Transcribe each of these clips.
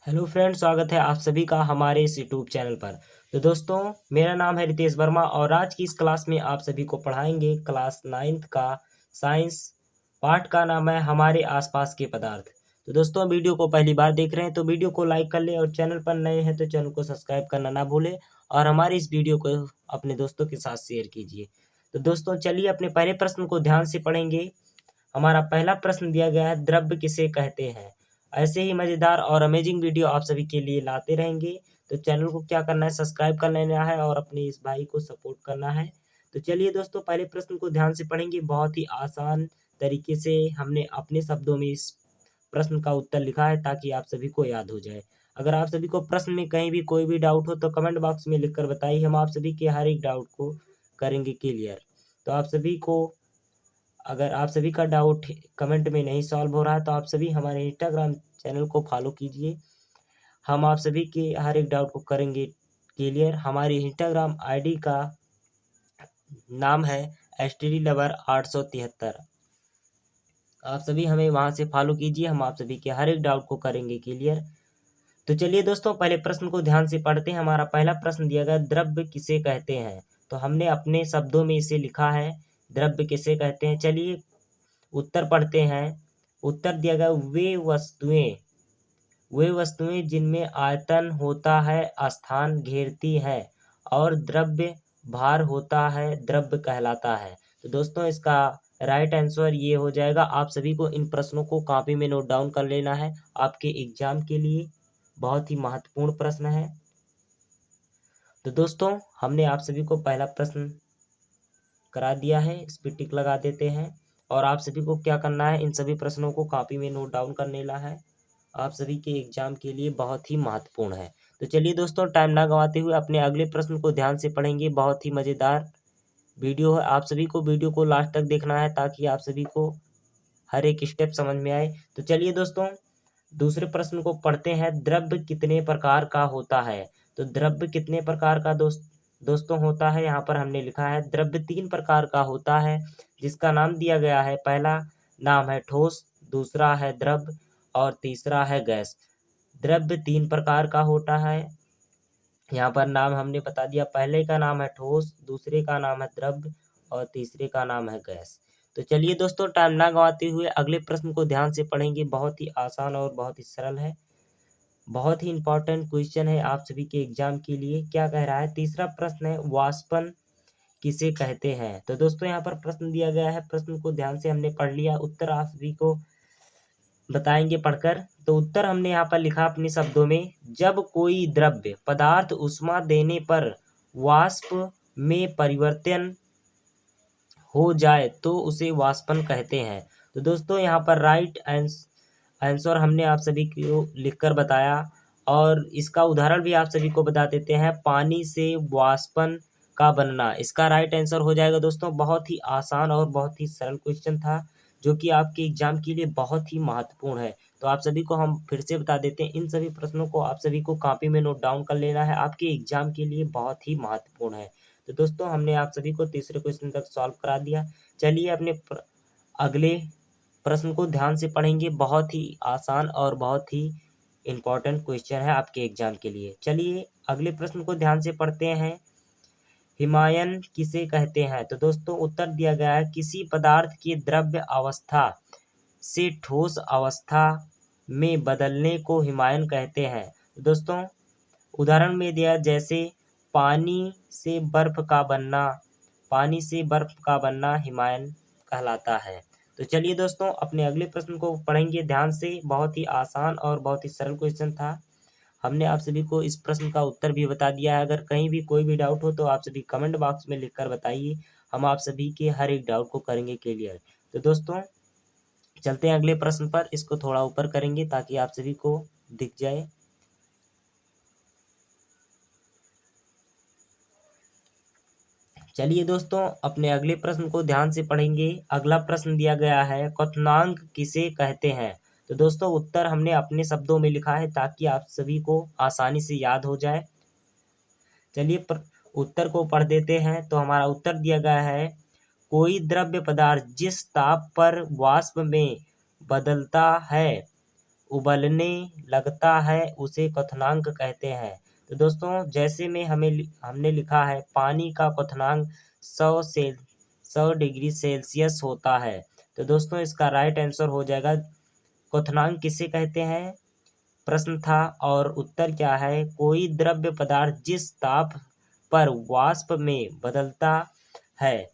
Hello friends, स्वागत है आप सभी का हमारे इस यूट्यूब चैनल पर। तो दोस्तों, मेरा नाम है रितेश वर्मा और आज की इस क्लास में आप सभी को पढ़ाएंगे क्लास 9th का साइंस। पाठ का नाम है हमारे आसपास के पदार्थ। तो दोस्तों, वीडियो को पहली बार देख रहे हैं तो वीडियो को लाइक कर लें और चैनल पर नए हैं तो चैनल को सब्सक्राइब करना ना भूलें और हमारे इस वीडियो को अपने दोस्तों के साथ शेयर कीजिए। तो दोस्तों, चलिए अपने पहले प्रश्न को ध्यान से पढ़ेंगे। हमारा पहला प्रश्न दिया गया है, द्रव्य किसे कहते हैं। ऐसे ही मज़ेदार और अमेजिंग वीडियो आप सभी के लिए लाते रहेंगे। तो चैनल को क्या करना है, सब्सक्राइब कर लेना है और अपने इस भाई को सपोर्ट करना है। तो चलिए दोस्तों, पहले प्रश्न को ध्यान से पढ़ेंगे। बहुत ही आसान तरीके से हमने अपने शब्दों में इस प्रश्न का उत्तर लिखा है ताकि आप सभी को याद हो जाए। अगर आप सभी को प्रश्न में कहीं भी कोई भी डाउट हो तो कमेंट बॉक्स में लिखकर बताइए, हम आप सभी के हर एक डाउट को करेंगे क्लियर। तो आप सभी को, अगर आप सभी का डाउट कमेंट में नहीं सॉल्व हो रहा है तो आप सभी हमारे इंस्टाग्राम चैनल को फॉलो कीजिए, हम आप सभी के हर एक डाउट को करेंगे क्लियर। हमारी इंस्टाग्राम आईडी का नाम है STD Lover 873। आप सभी हमें वहां से फॉलो कीजिए, हम आप सभी के हर एक डाउट को करेंगे क्लियर। तो चलिए दोस्तों, पहले प्रश्न को ध्यान से पढ़ते हैं। हमारा पहला प्रश्न दिया गया, द्रव्य किसे कहते हैं। तो हमने अपने शब्दों में इसे लिखा है, द्रव्य किसे कहते हैं। चलिए उत्तर पढ़ते हैं। उत्तर दिया गया, वे वस्तुएं जिनमें आयतन होता है, स्थान घेरती है और द्रव्य भार होता है, द्रव्य कहलाता है। तो दोस्तों, इसका राइट आंसर ये हो जाएगा। आप सभी को इन प्रश्नों को कॉपी में नोट डाउन कर लेना है, आपके एग्जाम के लिए बहुत ही महत्वपूर्ण प्रश्न है। तो दोस्तों, हमने आप सभी को पहला प्रश्न करा दिया है, इस पर टिक लगा देते हैं। और आप सभी को क्या करना है, इन सभी प्रश्नों को कॉपी में नोट डाउन कर लेना है, आप सभी के एग्जाम के लिए बहुत ही महत्वपूर्ण है। तो चलिए दोस्तों, टाइम ना गंवाते हुए अपने अगले प्रश्न को ध्यान से पढ़ेंगे। बहुत ही मज़ेदार वीडियो है, आप सभी को वीडियो को लास्ट तक देखना है ताकि आप सभी को हर एक स्टेप समझ में आए। तो चलिए दोस्तों, दूसरे प्रश्न को पढ़ते हैं। द्रव्य कितने प्रकार का होता है। तो द्रव्य कितने प्रकार का दोस्तों होता है, यहाँ पर हमने लिखा है द्रव्य 3 प्रकार का होता है, जिसका नाम दिया गया है। पहला नाम है ठोस, दूसरा है द्रव और तीसरा है गैस। द्रव्य 3 प्रकार का होता है, यहाँ पर नाम हमने बता दिया। पहले का नाम है ठोस, दूसरे का नाम है द्रव्य और तीसरे का नाम है गैस। तो चलिए दोस्तों, टाइम ना गंवाते हुए अगले प्रश्न को ध्यान से पढ़ेंगे। बहुत ही आसान और बहुत ही सरल है, बहुत ही इंपॉर्टेंट क्वेश्चन है आप सभी के एग्जाम के लिए। क्या कह रहा है, तीसरा प्रश्न है, वाष्पन किसे कहते हैं। तो दोस्तों, यहाँ पर प्रश्न दिया गया है, प्रश्न को ध्यान से हमने पढ़ लिया, उत्तर आप सभी को बताएंगे पढ़कर। तो उत्तर हमने यहाँ पर लिखा अपने शब्दों में, जब कोई द्रव्य पदार्थ ऊष्मा देने पर वाष्प में परिवर्तन हो जाए तो उसे वाष्पन कहते हैं। तो दोस्तों, यहाँ पर राइट आंसर हमने आप सभी को लिखकर बताया और इसका उदाहरण भी आप सभी को बता देते हैं। पानी से वाष्पन का बनना, इसका राइट आंसर हो जाएगा। दोस्तों, बहुत ही आसान और बहुत ही सरल क्वेश्चन था जो कि आपके एग्जाम के लिए बहुत ही महत्वपूर्ण है। तो आप सभी को हम फिर से बता देते हैं, इन सभी प्रश्नों को आप सभी को कॉपी में नोट डाउन कर लेना है, आपके एग्जाम के लिए बहुत ही महत्वपूर्ण है। तो दोस्तों, हमने आप सभी को तीसरे क्वेश्चन तक सॉल्व करा दिया। चलिए अपने अगले प्रश्न को ध्यान से पढ़ेंगे। बहुत ही आसान और बहुत ही इम्पोर्टेंट क्वेश्चन है आपके एग्जाम के लिए। चलिए अगले प्रश्न को ध्यान से पढ़ते हैं। हिमायन किसे कहते हैं। तो दोस्तों, उत्तर दिया गया है, किसी पदार्थ की द्रव्य अवस्था से ठोस अवस्था में बदलने को हिमायन कहते हैं। तो दोस्तों, उदाहरण में दिया, जैसे पानी से बर्फ का बनना, पानी से बर्फ का बनना हिमायन कहलाता है। तो चलिए दोस्तों, अपने अगले प्रश्न को पढ़ेंगे ध्यान से। बहुत ही आसान और बहुत ही सरल क्वेश्चन था, हमने आप सभी को इस प्रश्न का उत्तर भी बता दिया है। अगर कहीं भी कोई भी डाउट हो तो आप सभी कमेंट बॉक्स में लिखकर बताइए, हम आप सभी के हर एक डाउट को करेंगे क्लियर। तो दोस्तों, चलते हैं अगले प्रश्न पर, इसको थोड़ा ऊपर करेंगे ताकि आप सभी को दिख जाए। चलिए दोस्तों, अपने अगले प्रश्न को ध्यान से पढ़ेंगे। अगला प्रश्न दिया गया है, क्वथनांक किसे कहते हैं। तो दोस्तों, उत्तर हमने अपने शब्दों में लिखा है ताकि आप सभी को आसानी से याद हो जाए। चलिए उत्तर को पढ़ देते हैं। तो हमारा उत्तर दिया गया है, कोई द्रव्य पदार्थ जिस ताप पर वाष्प में बदलता है उबलने लगता है उसे क्वथनांक कहते हैं। तो दोस्तों जैसे में हमने लिखा है पानी का क्वथनांक 100 डिग्री सेल्सियस होता है। तो दोस्तों इसका राइट आंसर हो जाएगा क्वथनांक किसे कहते हैं, प्रश्न था और उत्तर क्या है, कोई द्रव्य पदार्थ जिस ताप पर वाष्प में बदलता है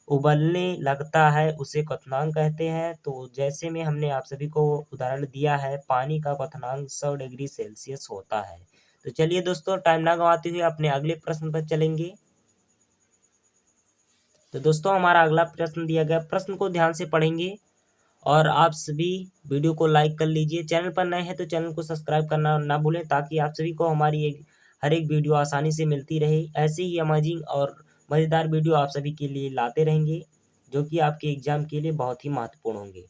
उबलने लगता है उसे क्वथनांक कहते हैं। तो जैसे में हमने आप सभी को उदाहरण दिया है पानी का क्वथनांक 100 डिग्री सेल्सियस होता है। तो चलिए दोस्तों टाइम ना गंवाते हुए अपने अगले प्रश्न पर चलेंगे। तो दोस्तों हमारा अगला प्रश्न दिया गया, प्रश्न को ध्यान से पढ़ेंगे और आप सभी वीडियो को लाइक कर लीजिए। चैनल पर नए हैं तो चैनल को सब्सक्राइब करना ना भूलें ताकि आप सभी को हमारी हर एक वीडियो आसानी से मिलती रहे। ऐसे ही अमेजिंग और मज़ेदार वीडियो आप सभी के लिए लाते रहेंगे जो कि आपके एग्जाम के लिए बहुत ही महत्वपूर्ण होंगे।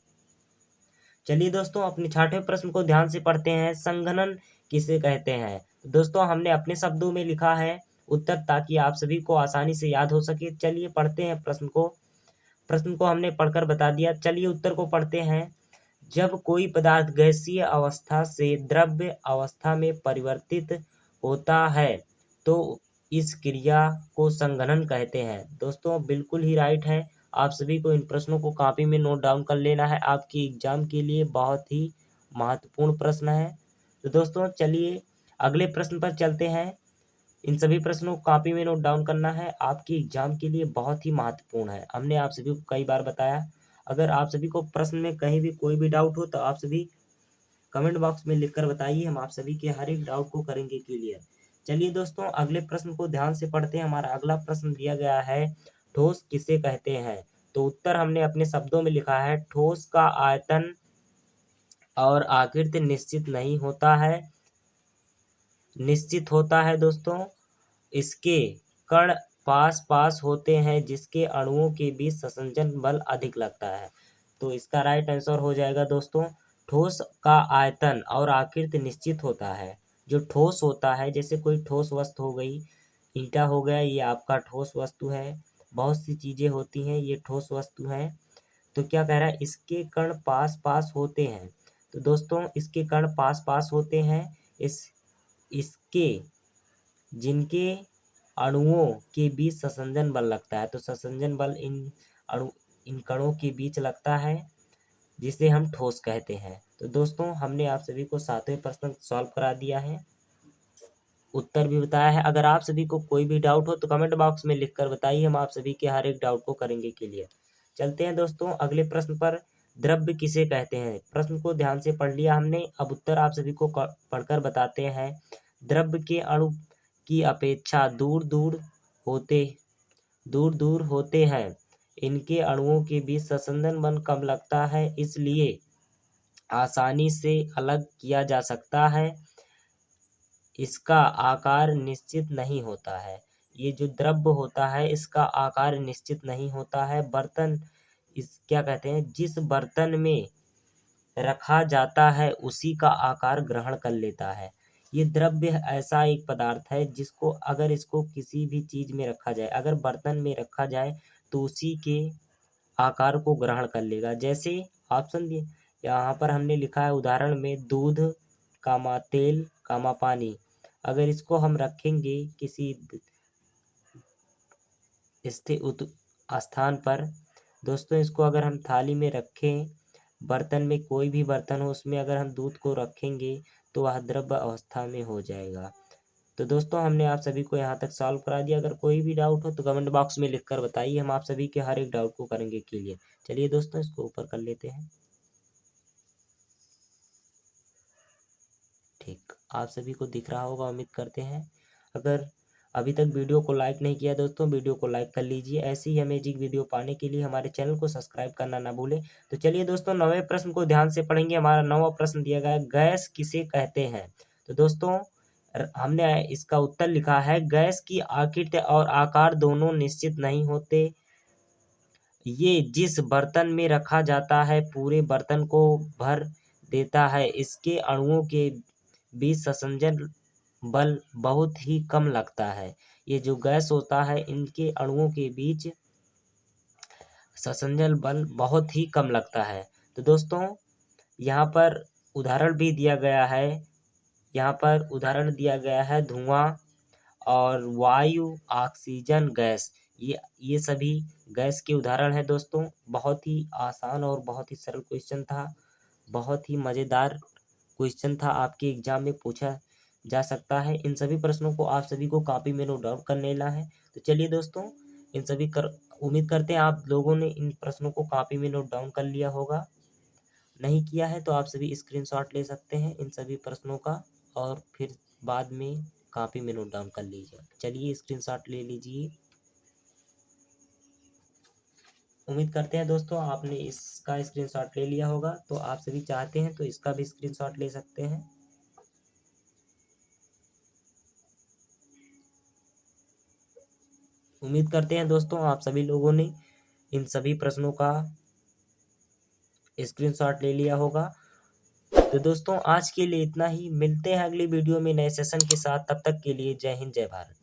चलिए दोस्तों अपने छठवें प्रश्न को ध्यान से पढ़ते हैं, संघनन किसे कहते हैं। दोस्तों हमने अपने शब्दों में लिखा है उत्तर ताकि आप सभी को आसानी से याद हो सके। चलिए पढ़ते हैं प्रश्न को हमने पढ़कर बता दिया। चलिए उत्तर को पढ़ते हैं, जब कोई पदार्थ गैसीय अवस्था से द्रव्य अवस्था में परिवर्तित होता है तो इस क्रिया को संघनन कहते हैं। दोस्तों बिल्कुल ही राइट है, आप सभी को इन प्रश्नों को कॉपी में नोट डाउन कर लेना है, आपके एग्जाम के लिए बहुत ही महत्वपूर्ण प्रश्न है। तो दोस्तों चलिए अगले प्रश्न पर चलते हैं। इन सभी प्रश्नों को कॉपी में नोट डाउन करना है, आपके एग्जाम के लिए बहुत ही महत्वपूर्ण है। हमने आप सभी को कई बार बताया, अगर आप सभी को प्रश्न में कहीं भी कोई भी डाउट हो तो आप सभी कमेंट बॉक्स में लिखकर बताइए, हम आप सभी के हर एक डाउट को करेंगे क्लियर। चलिए दोस्तों अगले प्रश्न को ध्यान से पढ़ते हैं। हमारा अगला प्रश्न दिया गया है, ठोस किसे कहते हैं। तो उत्तर हमने अपने शब्दों में लिखा है, ठोस का आयतन और आकृति निश्चित होता है दोस्तों। इसके कण पास पास होते हैं जिसके अणुओं के बीच संसंजन बल अधिक लगता है। तो इसका राइट आंसर हो जाएगा दोस्तों, ठोस का आयतन और आकृति निश्चित होता है। जो ठोस होता है, जैसे कोई ठोस वस्तु हो गई, ईंटा हो गया, ये आपका ठोस वस्तु है, बहुत सी चीज़ें होती हैं ये ठोस वस्तु है। तो क्या कह रहा है, इसके कण पास पास होते हैं। तो दोस्तों इसके कण पास पास होते हैं, इसके जिनके अणुओं के बीच संसंजन बल लगता है। तो संसंजन बल इन कणों के बीच लगता है जिसे हम ठोस कहते हैं। तो दोस्तों हमने आप सभी को सातवें प्रश्न सॉल्व करा दिया है, उत्तर भी बताया है। अगर आप सभी को कोई भी डाउट हो तो कमेंट बॉक्स में लिखकर बताइए, हम आप सभी के हर एक डाउट को करेंगे क्लियर। चलते हैं दोस्तों अगले प्रश्न पर, द्रव्य किसे कहते हैं। प्रश्न को ध्यान से पढ़ लिया हमने, अब उत्तर आप सभी को पढ़कर बताते हैं। द्रव्य के अणु की अपेक्षा दूर दूर होते हैं, इनके अणुओं के बीच संसंजन बल कम लगता है, इसलिए आसानी से अलग किया जा सकता है। इसका आकार निश्चित नहीं होता है। ये जो द्रव्य होता है इसका आकार निश्चित नहीं होता है। बर्तन क्या कहते हैं, जिस बर्तन में रखा जाता है उसी का आकार ग्रहण कर लेता है। ये द्रव्य ऐसा एक पदार्थ है जिसको अगर इसको किसी भी चीज़ में रखा जाए, अगर बर्तन में रखा जाए तो उसी के आकार को ग्रहण कर लेगा। जैसे ऑप्शन दिए यहाँ पर हमने लिखा है उदाहरण में, दूध कामा तेल कामा पानी। अगर इसको हम रखेंगे किसी स्थिर स्थान पर, दोस्तों इसको अगर हम थाली में रखें, बर्तन में कोई भी बर्तन हो उसमें अगर हम दूध को रखेंगे तो वह द्रव्य अवस्था में हो जाएगा। तो दोस्तों हमने आप सभी को यहाँ तक सॉल्व करा दिया। अगर कोई भी डाउट हो तो कमेंट बॉक्स में लिखकर बताइए, हम आप सभी के हर एक डाउट को करेंगे क्लियर। चलिए दोस्तों इसको ऊपर कर लेते हैं। ठीक, आप सभी को दिख रहा होगा उम्मीद करते हैं। अगर अभी तक वीडियो को लाइक नहीं किया दोस्तों, वीडियो को लाइक कर लीजिए। ऐसी ही अमेजिंग वीडियो पाने के लिए हमारे चैनल को सब्सक्राइब करना ना भूलें। तो चलिए दोस्तों 9वें प्रश्न को ध्यान से पढ़ेंगे। हमारा 9वां प्रश्न दिया गया है, गैस किसे कहते हैं। तो दोस्तों हमने इसका उत्तर लिखा है, गैस की आकृति और आकार दोनों निश्चित नहीं होते। ये जिस बर्तन में रखा जाता है पूरे बर्तन को भर देता है। इसके अणुओं के बीच संसंजन बल बहुत ही कम लगता है। ये जो गैस होता है इनके अणुओं के बीच संसंजन बल बहुत ही कम लगता है। तो दोस्तों यहाँ पर उदाहरण भी दिया गया है। यहाँ पर उदाहरण दिया गया है धुआं और वायु, ऑक्सीजन गैस। ये सभी गैस के उदाहरण हैं दोस्तों। बहुत ही आसान और बहुत ही सरल क्वेश्चन था, बहुत ही मज़ेदार क्वेश्चन था, आपके एग्जाम में पूछा जा सकता है। इन सभी प्रश्नों को आप सभी को कॉपी में नोट डाउन कर लेना है। तो चलिए दोस्तों, इन सभी उम्मीद करते हैं आप लोगों ने इन प्रश्नों को कॉपी में नोट डाउन कर लिया होगा। नहीं किया है तो आप सभी स्क्रीनशॉट ले सकते हैं इन सभी प्रश्नों का, और फिर बाद में कॉपी में नोट डाउन कर लीजिए। चलिए स्क्रीनशॉट ले लीजिए। उम्मीद करते हैं दोस्तों आपने इसका स्क्रीनशॉट ले लिया होगा। तो आप सभी चाहते हैं तो इसका भी स्क्रीनशॉट ले सकते हैं। उम्मीद करते हैं दोस्तों आप सभी लोगों ने इन सभी प्रश्नों का स्क्रीनशॉट ले लिया होगा। तो दोस्तों आज के लिए इतना ही। मिलते हैं अगली वीडियो में नए सेशन के साथ। तब तक के लिए जय हिंद, जय भारत।